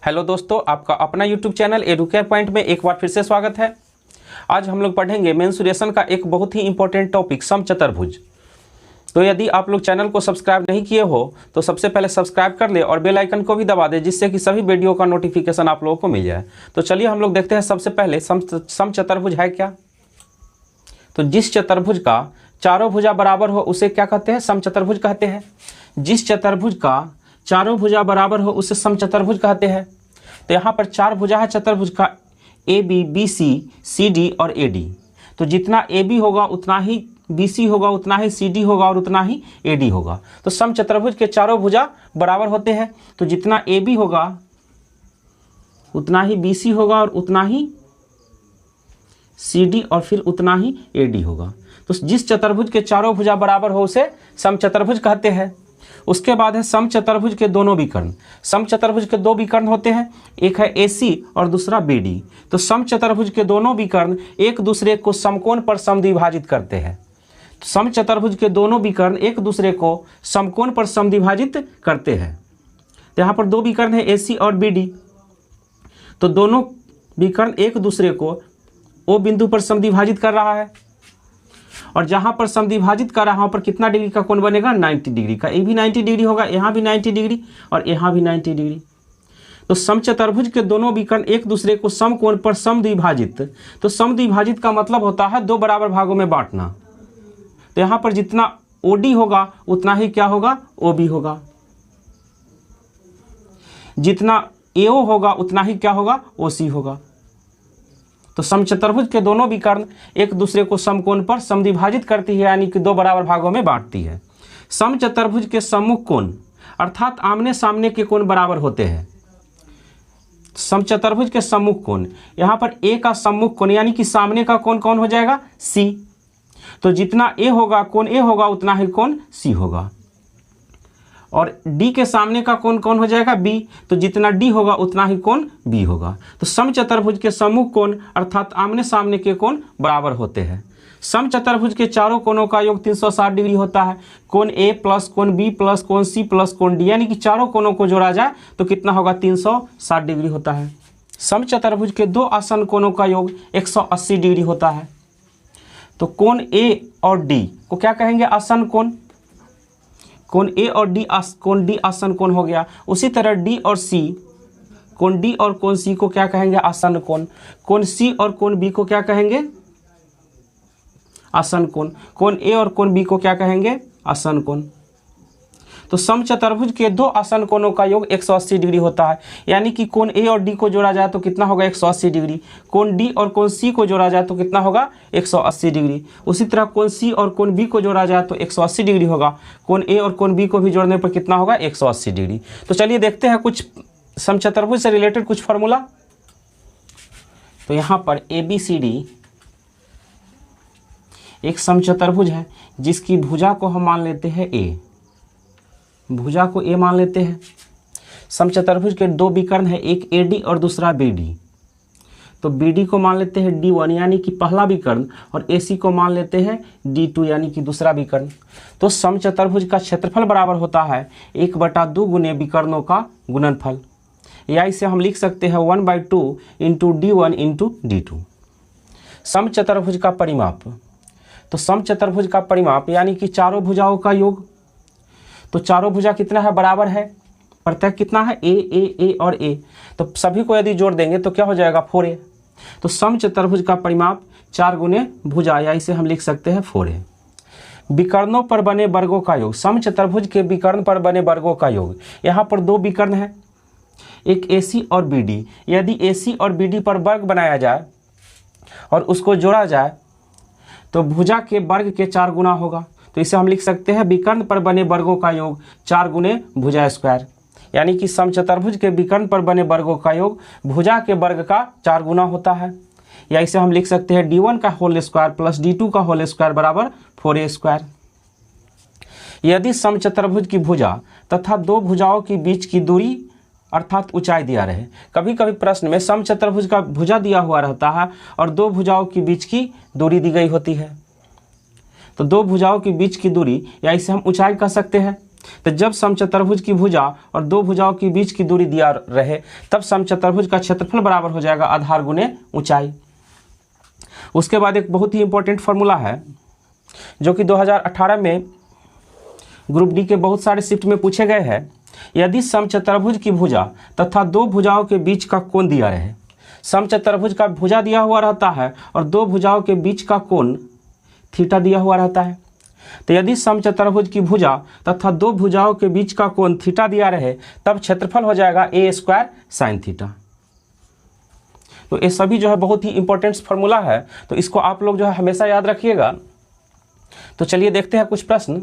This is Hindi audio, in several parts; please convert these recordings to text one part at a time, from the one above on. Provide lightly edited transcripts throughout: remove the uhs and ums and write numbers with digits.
हेलो दोस्तों, आपका अपना यूट्यूब चैनल एडुकेयर पॉइंट में एक बार फिर से स्वागत है। आज हम लोग पढ़ेंगे मेंसुरेशन का एक बहुत ही इंपॉर्टेंट टॉपिक समचतुर्भुज। तो यदि आप लोग चैनल को सब्सक्राइब नहीं किए हो तो सबसे पहले सब्सक्राइब कर ले और बेल आइकन को भी दबा दे, जिससे कि सभी वीडियो का नोटिफिकेशन आप लोगों को मिल जाए। तो चलिए हम लोग देखते हैं सबसे पहले समचतुर्भुज है क्या। तो जिस चतुर्भुज का चारों भुजा बराबर हो उसे क्या कहते हैं? समचतुर्भुज कहते हैं। जिस चतुर्भुज का चारों भुजा बराबर हो उसे समचतुर्भुज कहते हैं। तो यहाँ पर चार भुजा है चतुर्भुज का, A B, B C, C D और ए डी। तो जितना ए बी होगा उतना ही बी सी होगा, उतना ही सी डी होगा और उतना ही ए डी होगा। तो समचतुर्भुज के चारों भुजा बराबर होते हैं। तो जितना ए बी होगा उतना ही बी सी होगा और उतना ही सी डी और फिर उतना ही ए डी होगा। तो जिस चतुर्भुज के चारों भुजा बराबर हो उसे समचतुर्भुज कहते हैं। उसके बाद है समचतुर्भुज के दोनों विकर्ण। समचतुर्भुज के दो विकर्ण होते हैं, एक है AC और दूसरा BD। तो समचतुर्भुज के दोनों विकर्ण एक दूसरे को समकोण पर समद्विभाजित करते हैं। तो समचतुर्भुज के दोनों विकर्ण एक दूसरे को समकोण पर समद्विभाजित करते हैं। तो यहाँ पर दो विकर्ण है AC और BD। तो दोनों विकर्ण एक दूसरे को O बिंदु पर समद्विभाजित कर रहा है और जहां पर समद्विभाजित कर रहा है वहां पर कितना डिग्री का कोण बनेगा? 90 डिग्री का। ये भी 90 डिग्री होगा, यहाँ भी 90 डिग्री और यहाँ भी 90 डिग्री। तो समचतुर्भुज के दोनों विकर्ण एक दूसरे को समकोण पर समद्विभाजित। तो समद्विभाजित का मतलब होता है दो बराबर भागों में बांटना। तो यहाँ पर जितना OD होगा उतना ही क्या होगा? OB होगा। जितना AO होगा उतना ही क्या होगा? OC होगा। तो समचतुर्भुज के दोनों विकर्ण एक दूसरे को समकोण पर समद्विभाजित करती है, यानी कि दो बराबर भागों में बांटती है। समचतुर्भुज के सम्मुख कोण अर्थात आमने सामने के कोण बराबर होते हैं। समचतुर्भुज के सम्मुख कोण, यहाँ पर A का सम्मुख कोण यानी कि सामने का कोण कौन हो जाएगा? C। तो जितना A होगा कोण A होगा उतना ही कोण C होगा। और D के सामने का कोण कौन हो जाएगा? B। तो जितना D होगा उतना ही कोण B होगा। तो समचतुर्भुज के सम्मुख कोण अर्थात आमने सामने के कोण बराबर होते हैं। समचतुर्भुज के चारों कोणों का योग 360 डिग्री होता है। कोण A प्लस कोण B प्लस कोण C प्लस कोण D, यानी कि चारों कोणों को जोड़ा जाए तो कितना होगा? 360 डिग्री होता है। समचतुर्भुज के दो आसन कोणों का योग 180 डिग्री होता है। तो कोण A और D को क्या कहेंगे? आसन कोण। कोण A और कोण D आसन कोण हो गया। उसी तरह D और C, कोण D और कोण C को क्या कहेंगे? आसन कोण। कोण C और कोण B को क्या कहेंगे? आसन कोण। कोण A और कोण B को क्या कहेंगे? आसन कोण। तो समचतुर्भुज के दो आसन कोणों का योग 180 डिग्री होता है, यानी कि कोण A और D को जोड़ा जाए तो कितना होगा? 180 डिग्री। कोण D और कोण C को जोड़ा जाए तो कितना होगा? 180 डिग्री। उसी तरह कोण C और कोण B को जोड़ा जाए तो 180 डिग्री होगा। कोण A और कोण B को भी जोड़ने पर कितना होगा? 180 डिग्री। तो चलिए देखते हैं कुछ समचतुर्भुज से रिलेटेड कुछ फार्मूला। तो यहाँ पर ABCD एक समचतुर्भुज है जिसकी भुजा को हम मान लेते हैं A। भुजा को A मान लेते हैं। समचतुर्भुज के दो विकर्ण है, एक AD और दूसरा BD। तो BD को मान लेते हैं D1 यानी कि पहला विकर्ण और AC को मान लेते हैं D2 यानी कि दूसरा विकर्ण। तो समचतुर्भुज का क्षेत्रफल बराबर होता है 1/2 गुने विकर्णों का गुणनफल, या इसे हम लिख सकते हैं 1/2 इंटू D1 इंटू D2। समचतुर्भुज का परिमाप, तो समचतुर्भुज का परिमाप यानी कि चारों भुजाओं का योग। तो चारों भुजा कितना है? बराबर है। प्रत्येक कितना है? A और A। तो सभी को यदि जोड़ देंगे तो क्या हो जाएगा? 4A। तो समचतुर्भुज का परिमाप 4 गुने भुजा, या इसे हम लिख सकते हैं 4A। विकर्णों पर बने वर्गों का योग, समचतुर्भुज के विकर्ण पर बने वर्गों का योग। यहाँ पर दो विकर्ण है, एक AC और BD। यदि AC और BD पर वर्ग बनाया जाए और उसको जोड़ा जाए तो भुजा के वर्ग के 4 गुना होगा। तो इसे हम लिख सकते हैं विकर्ण पर बने वर्गों का योग 4 गुने भुजा स्क्वायर, यानी कि समचतुर्भुज के विकर्ण पर बने वर्गों का योग भुजा के वर्ग का 4 गुना होता है। या इसे हम लिख सकते हैं D1 का होल स्क्वायर प्लस D2 का होल स्क्वायर बराबर 4A स्क्वायर। यदि समचतुर्भुज की भुजा तथा दो भुजाओं के बीच की दूरी अर्थात ऊंचाई दिया रहे। कभी कभी प्रश्न में समचतुर्भुज का भुजा दिया हुआ रहता है और दो भुजाओं के बीच की दूरी दी गई होती है। तो दो भुजाओं के बीच की दूरी या इसे हम ऊंचाई कह सकते हैं। तो जब समचतुर्भुज की भुजा और दो भुजाओं के बीच की दूरी दिया रहे तब समचतुर्भुज का क्षेत्रफल बराबर हो जाएगा आधार गुने ऊंचाई। उसके बाद एक बहुत ही इंपॉर्टेंट फॉर्मूला है जो कि 2018 में ग्रुप डी के बहुत सारे शिफ्ट में पूछे गए हैं। यदि समचतुर्भुज की भुजा तथा दो भुजाओं के बीच का कोण दिया रहे, समचतुर्भुज का भुजा दिया हुआ रहता है और दो भुजाओं के बीच का कोण थीटा दिया हुआ रहता है। तो यदि समचतुर्भुज की भुजा तथा दो भुजाओं के बीच का कोण थीटा दिया रहे तब क्षेत्रफल हो जाएगा ए स्क्वायर साइन थीटा। तो ये सभी जो है बहुत ही इंपॉर्टेंट फार्मूला है, तो इसको आप लोग जो है हमेशा याद रखिएगा। तो चलिए देखते हैं कुछ प्रश्न।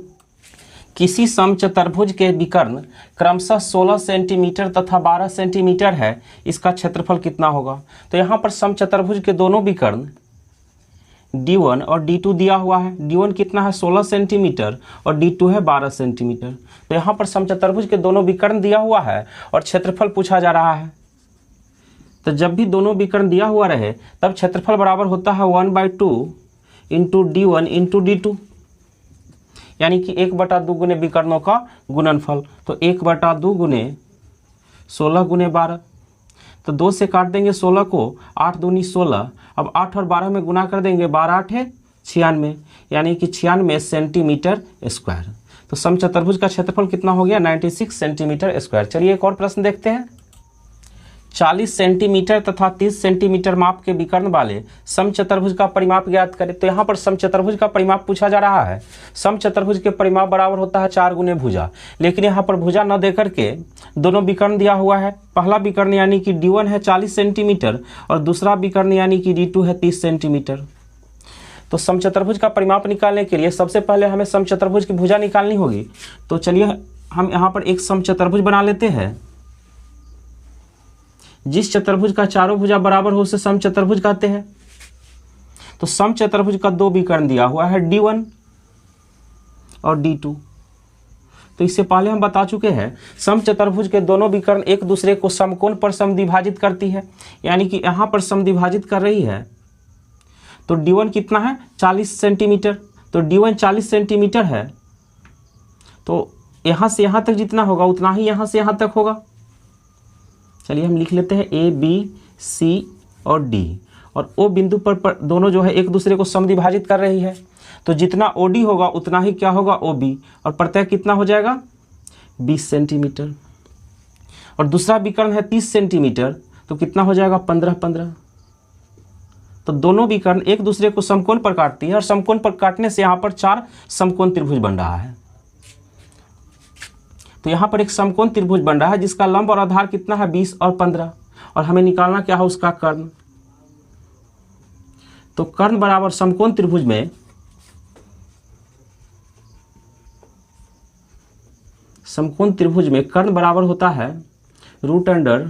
किसी समचतुर्भुज के विकर्ण क्रमशः 16 सेंटीमीटर तथा 12 सेंटीमीटर है, इसका क्षेत्रफल कितना होगा। तो यहाँ पर समचतुर्भुज के दोनों विकर्ण D1 और D2 दिया हुआ है। D1 कितना है 16 सेंटीमीटर और D2 है 12 सेंटीमीटर। तो यहाँ पर समचतुर्भुज के दोनों विकर्ण दिया हुआ है और क्षेत्रफल पूछा जा रहा है। तो जब भी दोनों विकर्ण दिया हुआ रहे तब क्षेत्रफल बराबर होता है 1/2 इंटू D1 इंटू D2, यानी कि 1/2 गुने विकर्णों का गुणनफल। तो 1/2 गुने 16 गुने 12, तो 2 से काट देंगे 16 को, 8 दूनी 16। अब 8 और 12 में गुना कर देंगे, 12 8 है 96, यानी कि 96 सेंटीमीटर स्क्वायर। तो समचतुर्भुज का क्षेत्रफल कितना हो गया 96 सेंटीमीटर स्क्वायर। चलिए एक और प्रश्न देखते हैं। 40 सेंटीमीटर तथा 30 सेंटीमीटर माप के विकर्ण वाले समचतुर्भुज का परिमाप ज्ञात करें। तो यहाँ पर समचतुर्भुज का परिमाप पूछा जा रहा है। समचतुर्भुज के परिमाप बराबर होता है 4 गुने भुजा, लेकिन यहाँ पर भुजा न देकर के दोनों विकर्ण दिया हुआ है। पहला विकर्ण यानी कि D1 है 40 सेंटीमीटर और दूसरा विकर्ण यानी कि D2 है 30 सेंटीमीटर। तो समचतुर्भुज का परिमाप निकालने के लिए सबसे पहले हमें समचतुर्भुज की भुजा निकालनी होगी। तो चलिए हम यहाँ पर एक समचतुर्भुज बना लेते हैं। जिस चतुर्भुज का चारों भुजा बराबर हो उसे समचतुर्भुज कहते हैं। तो समचतुर्भुज का दो विकर्ण दिया हुआ है D1 और D2। तो इससे पहले हम बता चुके हैं समचतुर्भुज के दोनों विकर्ण एक दूसरे को समकोण पर समद्विभाजित करती है, यानी कि यहाँ पर समद्विभाजित कर रही है। तो D1 कितना है 40 सेंटीमीटर, तो D1 40 सेंटीमीटर है, तो यहाँ से यहाँ तक जितना होगा उतना ही यहाँ से यहाँ तक होगा। चलिए हम लिख लेते हैं A B C और D, और O बिंदु पर दोनों जो है एक दूसरे को समद्विभाजित कर रही है। तो जितना OD होगा उतना ही क्या होगा OB, और प्रत्यय कितना हो जाएगा 20 सेंटीमीटर। और दूसरा विकर्ण है 30 सेंटीमीटर, तो कितना हो जाएगा 15-15। तो दोनों विकर्ण एक दूसरे को समकोण पर काटती है और समकोण पर काटने से यहाँ पर 4 समकोण त्रिभुज बन रहा है। तो यहाँ पर एक समकोण त्रिभुज बन रहा है जिसका लंब और आधार कितना है 20 और 15, और हमें निकालना क्या है उसका कर्ण। तो कर्ण बराबर समकोण त्रिभुज में कर्ण बराबर होता है √अंडर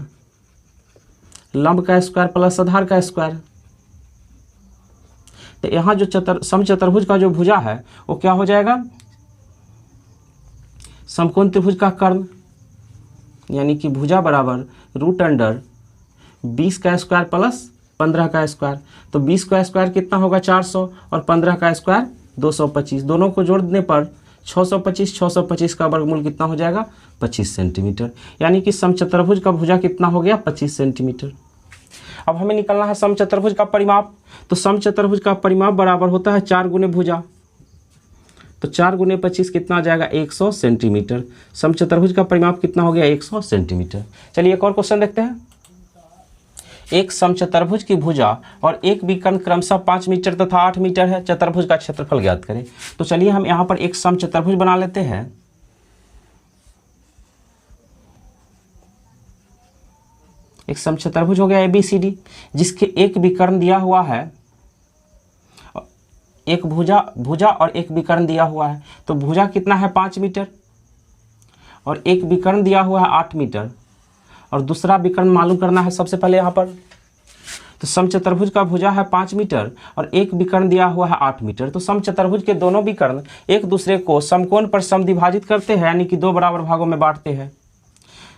लंब का स्क्वायर प्लस आधार का स्क्वायर। तो यहाँ जो समचतुर्भुज का जो भुजा है वो क्या हो जाएगा समकोण त्रिभुज का कर्ण, यानी कि भुजा बराबर √अंडर 20 का स्क्वायर प्लस 15 का स्क्वायर। तो 20 का स्क्वायर कितना होगा 400 और 15 का स्क्वायर 225। दोनों को जोड़ने पर 625 का वर्गमूल कितना हो जाएगा 25 सेंटीमीटर, यानी कि समचतुर्भुज का भुजा कितना हो गया 25 सेंटीमीटर। अब हमें निकालना है समचतुर्भुज का परिमाप। तो समचतुर्भुज का परिमाप बराबर होता है 4 गुने भुजा, तो 4 गुने 25 कितना आ जाएगा 100 सेंटीमीटर। समचतुर्भुज का परिमाप कितना हो गया 100 सेंटीमीटर। चलिए एक और क्वेश्चन देखते हैं। एक समचतुर्भुज की भुजा और एक विकर्ण क्रमशः 5 मीटर तथा 8 मीटर है, चतुर्भुज का क्षेत्रफल ज्ञात करें। तो चलिए हम यहाँ पर एक समचतुर्भुज बना लेते हैं। एक समचतुर्भुज हो गया ABCD, जिसके एक विकर्ण दिया हुआ है, एक भुजा और एक विकर्ण दिया हुआ है। तो भुजा कितना है 5 मीटर और एक विकर्ण दिया हुआ है 8 मीटर, और दूसरा विकर्ण मालूम करना है सबसे पहले यहाँ पर। तो समचतुर्भुज का भुजा है 5 मीटर और एक विकर्ण दिया हुआ है 8 मीटर। तो समचतुर्भुज के दोनों विकर्ण एक दूसरे को समकोण पर समद्विभाजित करते हैं, यानी कि 2 बराबर भागों में बांटते हैं।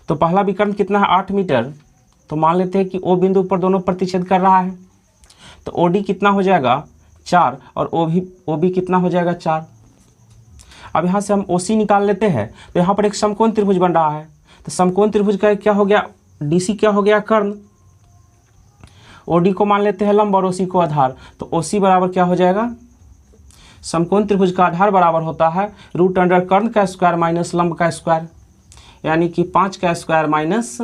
तो पहला विकर्ण कितना है 8 मीटर, तो मान लेते हैं कि O बिंदु पर दोनों प्रतिच्छेद कर रहा है। तो OD कितना हो जाएगा 4 और OB कितना हो जाएगा 4। अब यहाँ से हम OC निकाल लेते हैं, तो यहाँ पर एक समकोण त्रिभुज बन रहा है। तो समकोण त्रिभुज का क्या हो गया, DC क्या हो गया कर्ण, OD को मान लेते हैं लंब और OC को आधार। तो OC बराबर क्या हो जाएगा, समकोण त्रिभुज का आधार बराबर होता है रूट अंडर कर्ण का स्क्वायर माइनस लंब का स्क्वायर, यानी कि 5 का स्क्वायर माइनस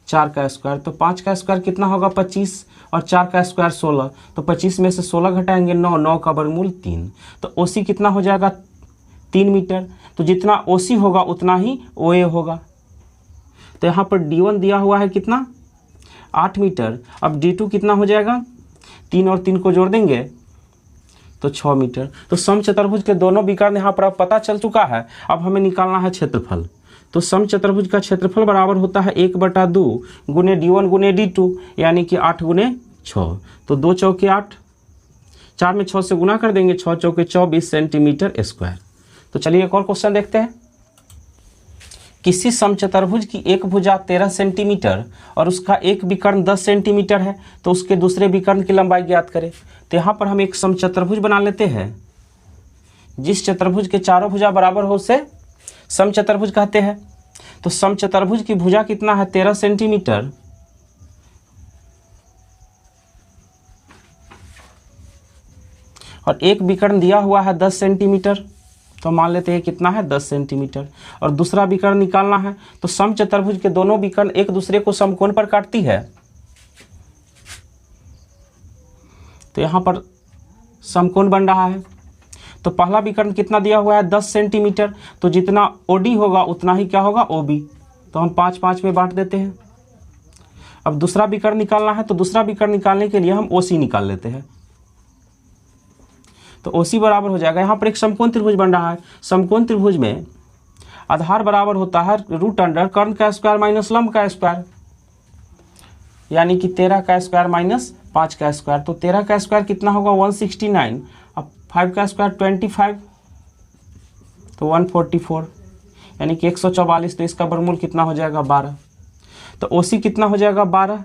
4 का स्क्वायर। तो 5 का स्क्वायर कितना होगा 25 और 4 का स्क्वायर 16। तो 25 में से 16 घटाएंगे 9, 9 का वर्गमूल 3। तो OC कितना हो जाएगा 3 मीटर। तो जितना OC होगा उतना ही OA होगा। तो यहाँ पर D1 दिया हुआ है कितना 8 मीटर। अब D2 कितना हो जाएगा, 3 और 3 को जोड़ देंगे तो 6 मीटर। तो समचतुर्भुज के दोनों विकर्ण यहाँ पर अब पता चल चुका है। अब हमें निकालना है क्षेत्रफल। तो समचतुर्भुज का क्षेत्रफल बराबर होता है 1/2 गुने D1 गुने D2, यानी कि 8 गुने 6। तो 2 चौके 8, 4 में 6 से गुना कर देंगे, 6 चौके 24 सेंटीमीटर स्क्वायर। तो चलिए एक और क्वेश्चन देखते हैं। किसी समचतुर्भुज की एक भुजा 13 सेंटीमीटर और उसका एक विकर्ण 10 सेंटीमीटर है, तो उसके दूसरे विकर्ण की लंबाई ज्ञात करें। तो यहाँ पर हम एक समचतुर्भुज बना लेते हैं। जिस चतुर्भुज के चारों भुजा बराबर हो उसे समचतुर्भुज कहते हैं। तो समचतुर्भुज की भुजा कितना है 13 सेंटीमीटर और एक विकर्ण दिया हुआ है 10 सेंटीमीटर। तो मान लेते हैं कितना है 10 सेंटीमीटर, और दूसरा विकर्ण निकालना है। तो समचतुर्भुज के दोनों विकर्ण एक दूसरे को समकोण पर काटती है। तो यहाँ पर समकोण बन रहा है। तो पहला विकर्ण कितना दिया हुआ है 10 सेंटीमीटर। तो जितना OD होगा उतना ही क्या होगा OB। तो हम 5-5 में बांट देते हैं। अब दूसरा विकर्ण निकालना है। तो दूसरा विकर्ण निकालने के लिए हम OC निकाल लेते हैं। तो OC बराबर हो जाएगा, यहाँ पर एक समकोण त्रिभुज बन रहा है। समकोण त्रिभुज में आधार बराबर होता है रूट अंडर कर्ण का स्क्वायर माइनस लंब का स्क्वायर, यानी कि 13 का स्क्वायर माइनस 5 का स्क्वायर। तो 13 का स्क्वायर कितना होगा 169, अब 5 का स्क्वायर 25, तो 144, यानी कि 144। तो इसका वर्गमूल कितना हो जाएगा 12। तो OC कितना हो जाएगा 12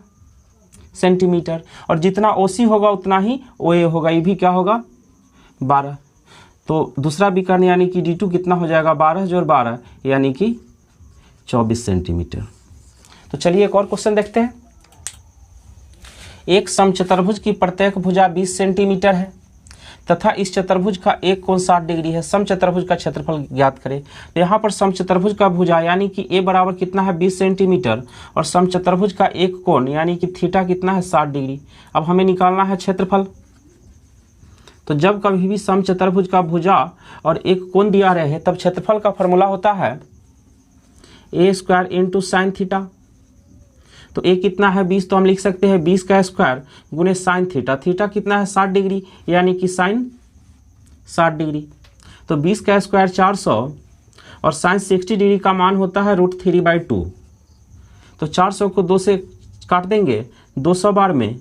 सेंटीमीटर, और जितना OC होगा उतना ही OA होगा, ये भी क्या होगा 12। तो दूसरा विकर्ण यानी कि D2 कितना हो जाएगा 12 जोड़ 12, यानी कि 24 सेंटीमीटर। तो चलिए एक और क्वेश्चन देखते हैं। एक समचतुर्भुज की प्रत्येक भुजा 20 सेंटीमीटर है तथा इस चतुर्भुज का एक कोण 60 डिग्री है। समचतुर्भुज का क्षेत्रफल ज्ञात करें। तो यहाँ पर समचतुर्भुज का भुजा यानी कि A बराबर कितना है 20 सेंटीमीटर और समचतुर्भुज का एक कोण यानी कि थीटा कितना है 60 डिग्री। अब हमें निकालना है क्षेत्रफल। तो जब कभी भी समचतुर्भुज का भुजा और एक कोण दिया रहे तब क्षेत्रफल का फॉर्मूला होता है A square into sine theta. तो A कितना है 20, तो हम लिख सकते हैं 20 का स्क्वायर गुने साइन थीटा। थीटा कितना है 60 डिग्री, यानी कि साइन 60 डिग्री। तो 20 का स्क्वायर 400 और साइन 60 डिग्री का मान होता है √3/2। तो 400 को 2 से काट देंगे 200 बार में,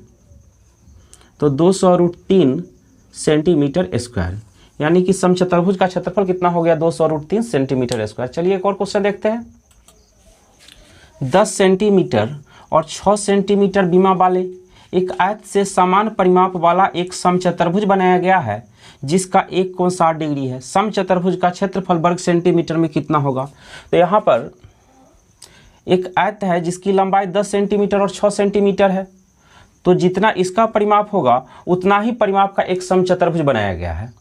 तो 200 √3 सेंटीमीटर स्क्वायर, यानी कि समचतुर्भुज का क्षेत्रफल कितना हो गया 200 √3 सेंटीमीटर स्क्वायर। चलिए एक और क्वेश्चन देखते हैं। 10 सेंटीमीटर और 6 सेंटीमीटर बीमा वाले एक आयत से समान परिमाप वाला एक समचतुर्भुज बनाया गया है जिसका एक कोण 60 डिग्री है। समचतुर्भुज का क्षेत्रफल वर्ग सेंटीमीटर में कितना होगा। तो यहाँ पर एक आयत है जिसकी लंबाई 10 सेंटीमीटर और 6 सेंटीमीटर है। तो जितना इसका परिमाप होगा उतना ही परिमाप का एक समचतुर्भुज बनाया गया है।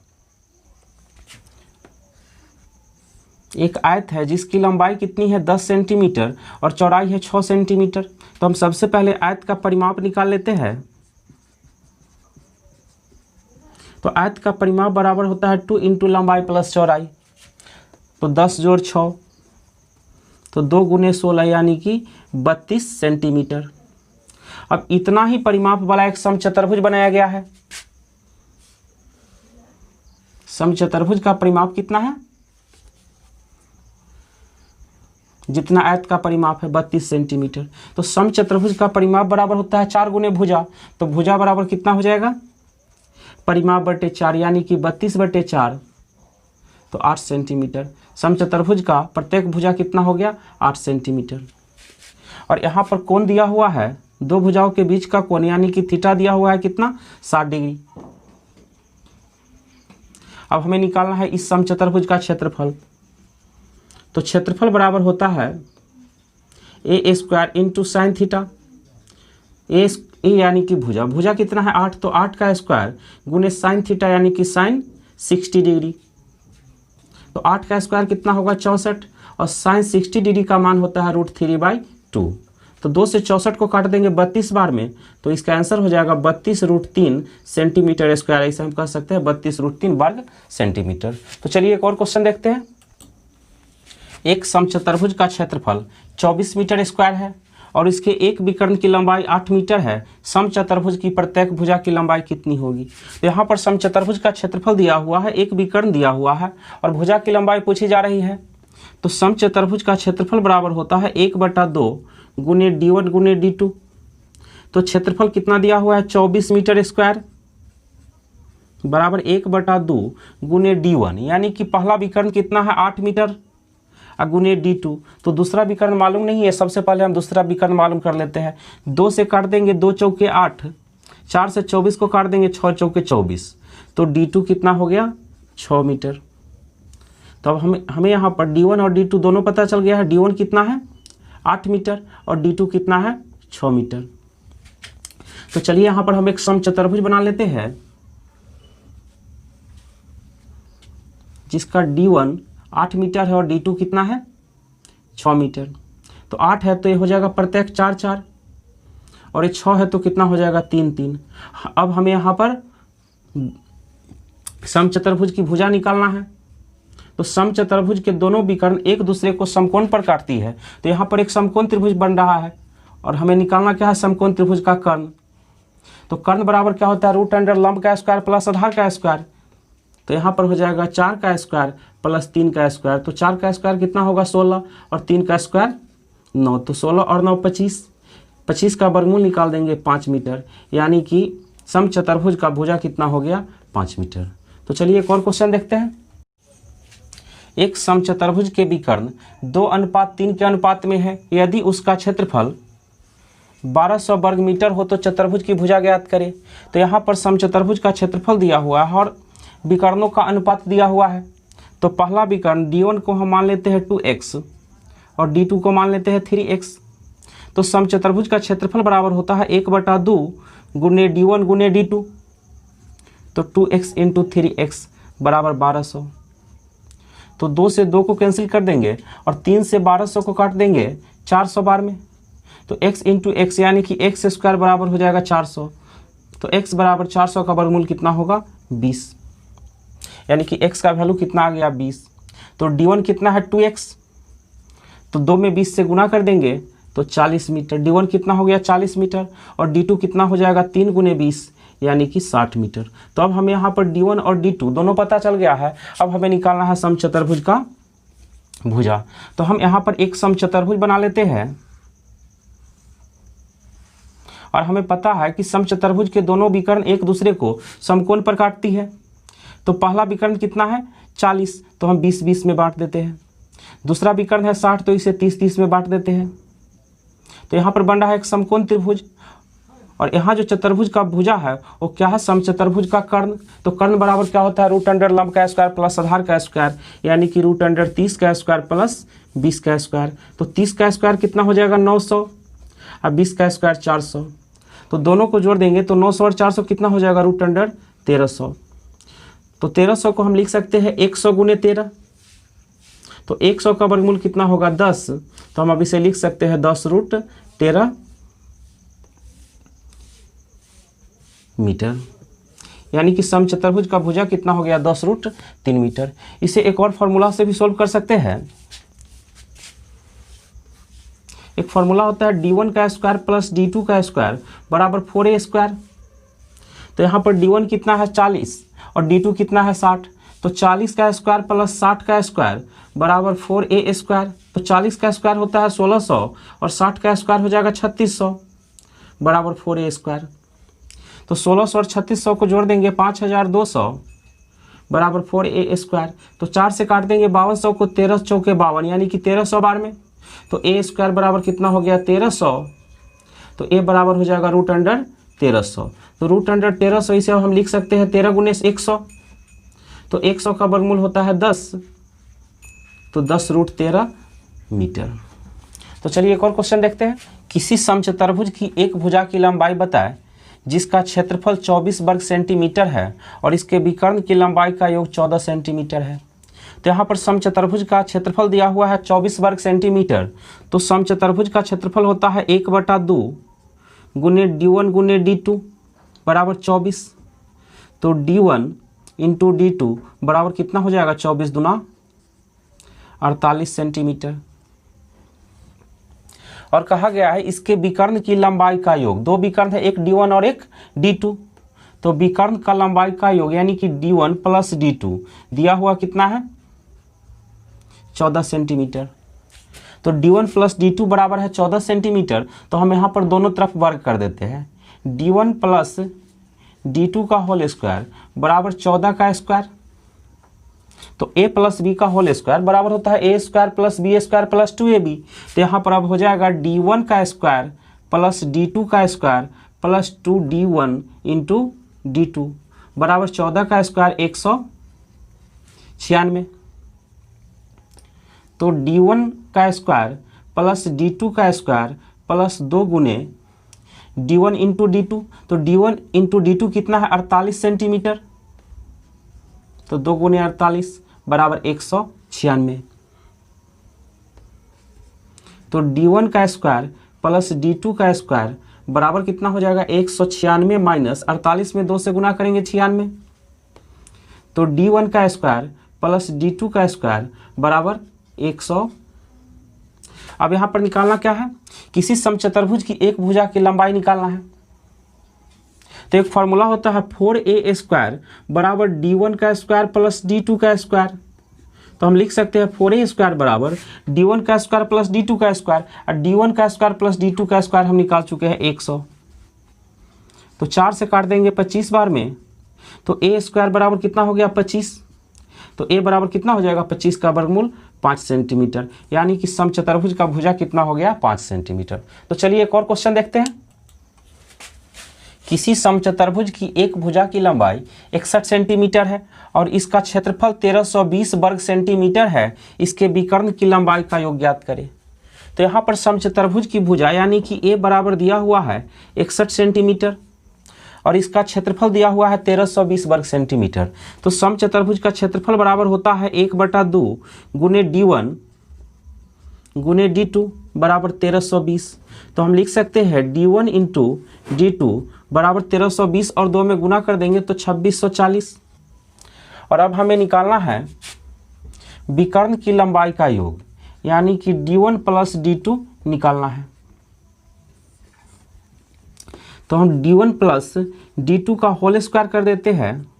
एक आयत है जिसकी लंबाई कितनी है 10 सेंटीमीटर और चौड़ाई है 6 सेंटीमीटर। तो हम सबसे पहले आयत का परिमाप निकाल लेते हैं। तो आयत का परिमाप बराबर होता है 2 इंटू लंबाई प्लस चौड़ाई। तो 10 जोड़ 6, तो 2 गुने 16 यानी कि 32 सेंटीमीटर। अब इतना ही परिमाप वाला एक समचतुर्भुज बनाया गया है। समचतुर्भुज का परिमाप कितना है, जितना आयत का परिमाप है 32 सेंटीमीटर। तो समचतुर्भुज का परिमाप बराबर होता है 4 गुने भुजा। तो भुजा बराबर कितना हो जाएगा परिमाप बटे 4, यानी कि 32/4, तो 8 सेंटीमीटर। समचतुर्भुज का प्रत्येक भुजा कितना हो गया 8 सेंटीमीटर। और यहाँ पर कोण दिया हुआ है, दो भुजाओं के बीच का कोण यानी कि थीटा दिया हुआ है कितना 60 डिग्री। अब हमें निकालना है इस समचतुर्भुज का क्षेत्रफल। तो क्षेत्रफल बराबर होता है ए स्क्वायर इंटू साइन थीटा। ए यानी कि भुजा, भुजा कितना है 8, तो 8 का स्क्वायर गुने साइन थीटा यानी कि साइन 60 डिग्री। तो 8 का स्क्वायर कितना होगा 64, और साइन 60 डिग्री का मान होता है √3/2। तो 2 से 64 को काट देंगे 32 बार में, तो इसका आंसर हो जाएगा 32√3 सेंटीमीटर स्क्वायर। ऐसे हम कह सकते हैं 32√3 वर्ग सेंटीमीटर। तो चलिए एक और क्वेश्चन देखते हैं। एक समचतुर्भुज का क्षेत्रफल 24 मीटर स्क्वायर है और इसके एक विकर्ण की लंबाई 8 मीटर है। समचतुर्भुज की प्रत्येक भुजा की लंबाई कितनी होगी? तो यहाँ पर समचतुर्भुज का क्षेत्रफल दिया हुआ है, एक विकर्ण दिया हुआ है और भुजा की लंबाई पूछी जा रही है। तो समचतुर्भुज का क्षेत्रफल बराबर होता है 1/2 गुने D1 गुने D2। तो क्षेत्रफल कितना दिया हुआ है 24 मीटर स्क्वायर बराबर 1/2 गुने D1, यानी कि पहला विकर्ण कितना है 8 मीटर गुने D2। तो दूसरा विकर्ण मालूम नहीं है, सबसे पहले हम दूसरा विकर्ण मालूम कर लेते हैं। 2 से काट देंगे 2 चौके 8, 4 से 24 को काट देंगे 6 चौके 24। तो D2 कितना हो गया 6 मीटर। तो अब हमें यहाँ पर D1 और D2 दोनों पता चल गया है। D1 कितना है 8 मीटर और D2 कितना है 6 मीटर। तो चलिए यहाँ पर हम एक समचतुर्भुज बना लेते हैं जिसका D1 8 मीटर है और D2 कितना है 6 मीटर। तो 8 है तो ये हो जाएगा प्रत्येक 4 4, और ये 6 है तो कितना हो जाएगा 3 3। अब हमें यहाँ पर समचतुर्भुज की भुजा निकालना है। तो समचतुर्भुज के दोनों विकर्ण एक दूसरे को समकोण पर काटती है। तो यहाँ पर एक समकोण त्रिभुज बन रहा है और हमें निकालना क्या है समकोण त्रिभुज का कर्ण। तो कर्ण बराबर क्या होता है √अंडर लंब का स्क्वायर प्लस आधार का स्क्वायर। तो यहाँ पर हो जाएगा 4 का स्क्वायर प्लस 3 का स्क्वायर। तो 4 का स्क्वायर कितना होगा 16 और 3 का स्क्वायर 9। तो 16 और 9 25, 25 का वर्गमूल निकाल देंगे 5 मीटर, यानी कि समचतुर्भुज का भुजा कितना हो गया 5 मीटर। तो चलिए एक और क्वेश्चन देखते हैं। एक समचतुर्भुज के विकर्ण 2:3 के अनुपात में है। यदि उसका क्षेत्रफल 1200 वर्ग मीटर हो तो चतुर्भुज की भुजा ज्ञात करें। तो यहाँ पर समचतुर्भुज का क्षेत्रफल दिया हुआ है और विकर्णों का अनुपात दिया हुआ है। तो पहला विकर्ण D1 को हम मान लेते हैं 2x और D2 को मान लेते हैं 3x। तो समचतुर्भुज का क्षेत्रफल बराबर होता है 1/2 गुने D1 गुने D2। तो 2x इंटू 3x बराबर 1200। तो 2 से 2 को कैंसिल कर देंगे और 3 से 1200 को काट देंगे 400 बार में। तो x इंटू x यानी कि x स्क्वायर बराबर हो जाएगा 400। तो x बराबर 400 का वर्गमूल कितना होगा 20, यानी कि x का वैल्यू कितना आ गया 20। तो D1 कितना है 2x, तो 2 में 20 से गुना कर देंगे तो 40 मीटर। D1 कितना हो गया 40 मीटर और D2 कितना हो जाएगा 3 गुने 20 यानी कि 60 मीटर। तो अब हमें यहाँ पर D1 और D2 दोनों पता चल गया है। अब हमें निकालना है समचतुर्भुज का भुजा। तो हम यहाँ पर एक समचतुर्भुज बना लेते हैं और हमें पता है कि समचतुर्भुज के दोनों विकर्ण एक दूसरे को समकोण पर काटती है। तो पहला विकर्ण कितना है 40, तो हम 20-20 में बांट देते हैं। दूसरा विकर्ण है 60, तो इसे 30-30 में बांट देते हैं। तो यहाँ पर बन रहा है एक समकोण त्रिभुज, और यहाँ जो चतुर्भुज का भुजा है वो क्या है समचतुर्भुज का कर्ण। तो कर्ण बराबर क्या होता है √अंडर लंब का स्क्वायर प्लस आधार का स्क्वायर, यानी कि √अंडर 30 का स्क्वायर प्लस 20 का स्क्वायर। तो 30 का स्क्वायर कितना हो जाएगा 900 और 20 का स्क्वायर 400। तो दोनों को जोड़ देंगे तो 900 और 400 कितना हो जाएगा √अंडर 1300। तो 1300 को हम लिख सकते हैं 100 गुने 13। तो 100 का वर्गमूल कितना होगा 10। तो हम अब इसे लिख सकते हैं 10√13 मीटर, यानी कि समचतुर्भुज का भुजा कितना हो गया 10√3 मीटर। इसे एक और फॉर्मूला से भी सोल्व कर सकते हैं। एक फॉर्मूला होता है D1 का स्क्वायर प्लस D2 का स्क्वायर बराबर 4a स्क्वायर। तो यहाँ पर D1 कितना है 40 और D2 कितना है 60। तो 40 का स्क्वायर प्लस 60 का स्क्वायर बराबर 4a स्क्वायर। तो 40 का स्क्वायर होता है 1600 और 60 का स्क्वायर हो जाएगा 3600 बराबर 4a स्क्वायर। तो 1600 और 3600 को जोड़ देंगे 5200 बराबर 4a स्क्वायर। तो 4 से काट देंगे 5200 को, 13 चौके 52 यानी कि 1300 बार में। तो a स्क्वायर बराबर कितना हो गया 1300। तो a बराबर हो जाएगा √अंडर 1300। तो √अंडर 1300 इसे हम लिख सकते हैं 13 गुने 100। तो 100 का वर्गमूल होता है 10, तो 10√13 मीटर। तो चलिए एक और क्वेश्चन देखते हैं। किसी समचतुर्भुज की एक भुजा की लंबाई बताएं जिसका क्षेत्रफल 24 वर्ग सेंटीमीटर है और इसके विकर्ण की लंबाई का योग 14 सेंटीमीटर है। तो यहाँ पर समचतुर्भुज का क्षेत्रफल दिया हुआ है 24 वर्ग सेंटीमीटर। तो समचतुर्भुज का क्षेत्रफल होता है 1/2 गुने D1 गुने D2 बराबर 24। तो D1 इंटू D2 बराबर कितना हो जाएगा, 24 दूना 48 सेंटीमीटर। और कहा गया है इसके विकर्ण की लंबाई का योग, दो विकर्ण है, एक D1 और एक D2। तो विकर्ण का लंबाई का योग यानी कि D1 प्लस D2 दिया हुआ कितना है, 14 सेंटीमीटर। तो D1 प्लस D2 बराबर है 14 सेंटीमीटर। तो हम यहाँ पर दोनों तरफ वर्ग कर देते हैं। D1 प्लस D2 का होल स्क्वायर बराबर 14 का स्क्वायर। तो a प्लस बी का होल स्क्वायर बराबर होता है a square plus B square plus 2ab। तो यहाँ पर अब हो जाएगा D1 का स्क्वायर प्लस D2 का square plus 2D1 into D2 बराबर 14 का स्क्वायर 196। तो D1 का स्क्वायर प्लस D2 का स्क्वायर प्लस 2 गुने D1 इंटू D2। तो D1 इंटू D2 कितना है, 48 सेंटीमीटर। तो 2 गुने 48 बराबर 196। तो D1 का स्क्वायर प्लस D2 का स्क्वायर बराबर कितना हो जाएगा, 196 माइनस 48 में 2 से गुना करेंगे 96। तो D1 का स्क्वायर प्लस D2 का स्क्वायर बराबर 100। अब यहाँ पर निकालना क्या है, किसी समचतुर्भुज की एक भुजा की लंबाई निकालना है। तो एक फॉर्मूला होता है 4a स्क्वायर बराबर D1 का स्क्वायर प्लस D2 का स्क्वायर। तो हम लिख सकते हैं 4a स्क्वायर बराबर D1 का स्क्वायर प्लस D2 का स्क्वायर, और D1 का स्क्वायर प्लस D2 का स्क्वायर हम निकाल चुके हैं 100। तो 4 से काट देंगे 25 बार में। तो a स्क्वायर बराबर कितना हो गया, 25। तो a बराबर कितना हो जाएगा, 25 का वर्गमूल 5 सेंटीमीटर। यानी कि समचतुर्भुज का भुजा कितना हो गया, 5 सेंटीमीटर। तो चलिए एक और क्वेश्चन देखते हैं। किसी समचतुर्भुज की एक भुजा की लंबाई 61 सेंटीमीटर है और इसका क्षेत्रफल 1320 वर्ग सेंटीमीटर है। इसके विकर्ण की लंबाई का योग ज्ञात करें। तो यहाँ पर समचतुर्भुज की भुजा यानी कि a बराबर दिया हुआ है 61 सेंटीमीटर और इसका क्षेत्रफल दिया हुआ है 1320 वर्ग सेंटीमीटर। तो समचतुर्भुज का क्षेत्रफल बराबर होता है 1/2 गुने D1 गुने D2 बराबर 1320। तो हम लिख सकते हैं D1 इंटू D2 बराबर 1320 और 2 में गुना कर देंगे तो 2640। और अब हमें निकालना है विकर्ण की लंबाई का योग यानी कि D1 प्लस D2 निकालना है। तो हम D1 प्लस D2 का होल स्क्वायर कर देते हैं।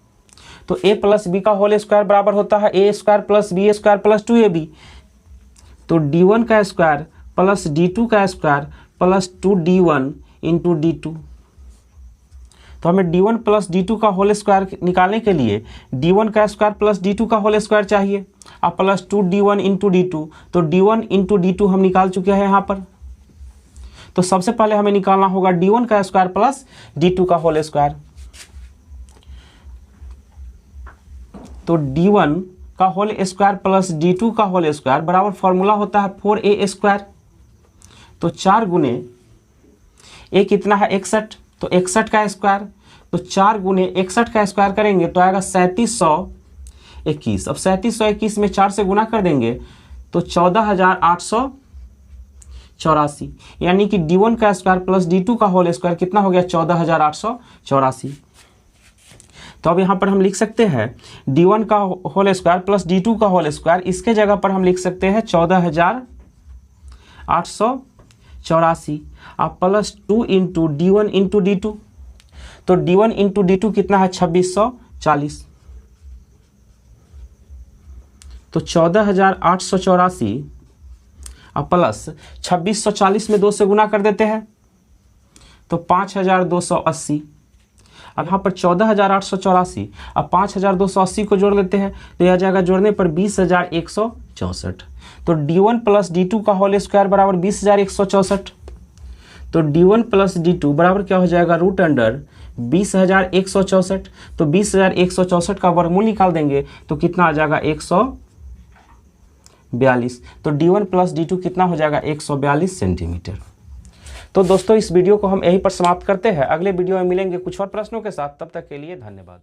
तो a प्लस बी का होल स्क्वायर बराबर होता है a square plus B square plus 2ab। तो D1 का स्क्वायर प्लस D2 का square plus 2D1 into D2। तो हमें D1 प्लस D2 का होल स्क्वायर निकालने के लिए D1 का स्क्वायर प्लस D2 का होल स्क्वायर चाहिए, अब प्लस 2D1 इंटू D2। तो D1 इंटू D2 हम निकाल चुके हैं यहाँ पर। तो सबसे पहले हमें निकालना होगा D1 का स्क्वायर प्लस D2 का होल स्क्वायर। तो D1 का होल स्क्वायर प्लस D2 का होल स्क्वायर बराबर फॉर्मूला होता है 4a स्क्वायर। तो 4 गुने a कितना है 61, तो 61 का स्क्वायर। तो 4 गुने 61 का स्क्वायर करेंगे तो आएगा 3721। अब 3721 में 4 से गुना कर देंगे तो 14884। यानी कि D1 का स्क्वायर प्लस D2 का होल स्क्वायर कितना हो गया, 14884। तो अब यहाँ पर हम लिख सकते हैं D1 का होल स्क्वायर प्लस D2 का होल स्क्वायर, इसके जगह पर हम लिख सकते हैं 14884 अब plus 2 into D1 into D2। तो D1 इंटू D2 कितना है, 2640। तो 14884 अब प्लस 2640 में 2 से गुना कर देते हैं तो 5280। अब यहाँ पर 14884 अब 5280 को जोड़ लेते हैं तो यह जाएगा जोड़ने पर 20164। तो D1 प्लस D2 का होल स्क्वायर बराबर 20164। तो D1 प्लस D2 बराबर क्या हो जाएगा, रूट अंडर 20,164, तो 20,164 का वर्गमूल निकाल देंगे तो कितना आ जाएगा 142। तो D1 प्लस D2 कितना हो जाएगा 142 सेंटीमीटर। तो दोस्तों इस वीडियो को हम यहीं पर समाप्त करते हैं। अगले वीडियो में मिलेंगे कुछ और प्रश्नों के साथ, तब तक के लिए धन्यवाद।